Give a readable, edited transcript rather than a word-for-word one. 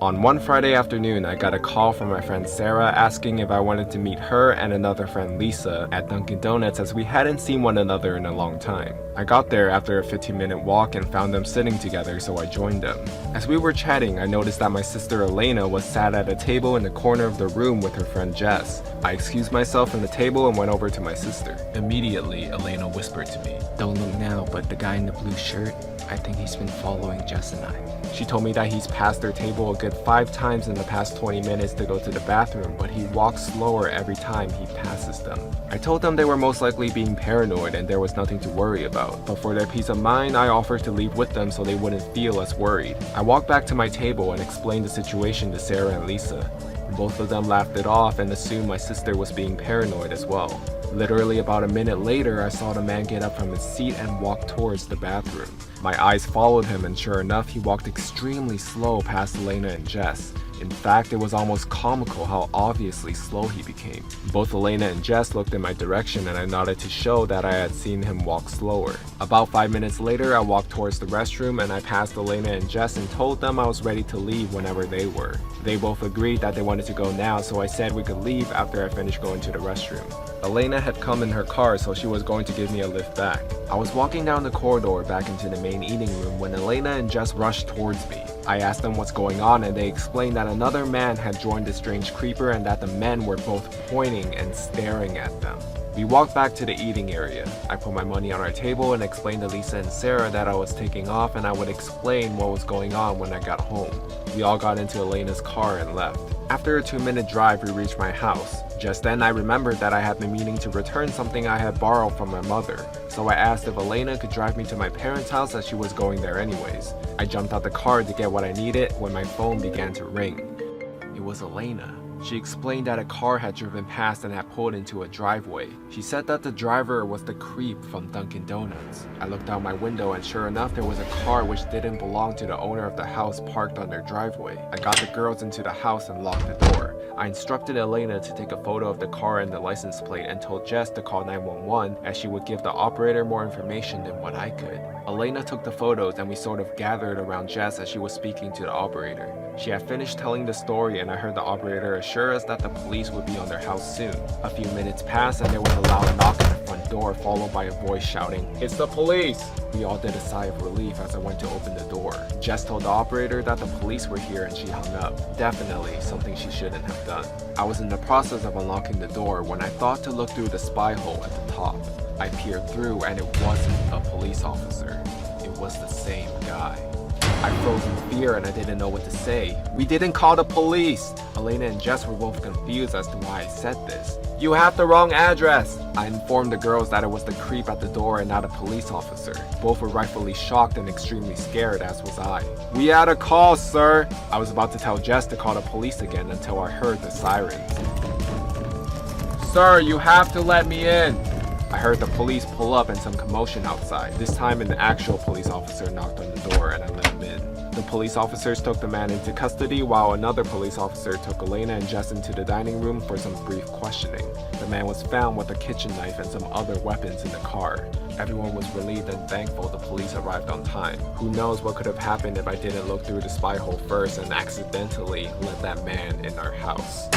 On one Friday afternoon, I got a call from my friend Sarah asking if I wanted to meet her and another friend Lisa at Dunkin' Donuts as we hadn't seen one another in a long time. I got there after a 15-minute walk and found them sitting together, so I joined them. As we were chatting, I noticed that my sister Elena was sat at a table in the corner of the room with her friend Jess. I excused myself from the table and went over to my sister. Immediately, Elena whispered to me, "Don't look now, but the guy in the blue shirt, I think he's been following Jess and I." She told me that he's passed their table a good 5 times in the past 20 minutes to go to the bathroom, but he walks slower every time he passes them. I told them they were most likely being paranoid and there was nothing to worry about, but for their peace of mind, I offered to leave with them so they wouldn't feel as worried. I walked back to my table and explained the situation to Sarah and Lisa. Both of them laughed it off and assumed my sister was being paranoid as well. Literally about a minute later, I saw the man get up from his seat and walk towards the bathroom. My eyes followed him, and sure enough, he walked extremely slow past Elena and Jess. In fact, it was almost comical how obviously slow he became. Both Elena and Jess looked in my direction and I nodded to show that I had seen him walk slower. About 5 minutes later, I walked towards the restroom and I passed Elena and Jess and told them I was ready to leave whenever they were. They both agreed that they wanted to go now, so I said we could leave after I finished going to the restroom. Elena had come in her car, so she was going to give me a lift back. I was walking down the corridor back into the main eating room when Elena and Jess rushed towards me. I asked them what's going on and they explained that another man had joined the strange creeper and that the men were both pointing and staring at them. We walked back to the eating area. I put my money on our table and explained to Lisa and Sarah that I was taking off and I would explain what was going on when I got home. We all got into Elena's car and left. After a 2-minute drive, we reached my house. Just then, I remembered that I had been meaning to return something I had borrowed from my mother, so I asked if Elena could drive me to my parents' house as she was going there anyways. I jumped out the car to get what I needed when my phone began to ring. It was Elena. She explained that a car had driven past and had pulled into a driveway. She said that the driver was the creep from Dunkin' Donuts. I looked out my window and sure enough there was a car which didn't belong to the owner of the house parked on their driveway. I got the girls into the house and locked the door. I instructed Elena to take a photo of the car and the license plate and told Jess to call 911 as she would give the operator more information than what I could. Elena took the photos and we sort of gathered around Jess as she was speaking to the operator. She had finished telling the story and I heard the operator assure us that the police would be on their house soon. A few minutes passed and there was a loud knock at the front door followed by a voice shouting, "It's the police!" We all did a sigh of relief as I went to open the door. Jess told the operator that the police were here and she hung up. Definitely something she shouldn't have done. I was in the process of unlocking the door when I thought to look through the spy hole at the top. I peered through and it wasn't a police officer. It was the same guy. I froze in fear and I didn't know what to say. "We didn't call the police!" Elena and Jess were both confused as to why I said this. "You have the wrong address!" I informed the girls that it was the creep at the door and not a police officer. Both were rightfully shocked and extremely scared, as was I. "We had a call, sir!" I was about to tell Jess to call the police again until I heard the sirens. "Sir, you have to let me in!" I heard the police pull up and some commotion outside. This time an actual police officer knocked on the door and I let him in. The police officers took the man into custody while another police officer took Elena and Jess into the dining room for some brief questioning. The man was found with a kitchen knife and some other weapons in the car. Everyone was relieved and thankful the police arrived on time. Who knows what could have happened if I didn't look through the spy hole first and accidentally let that man in our house.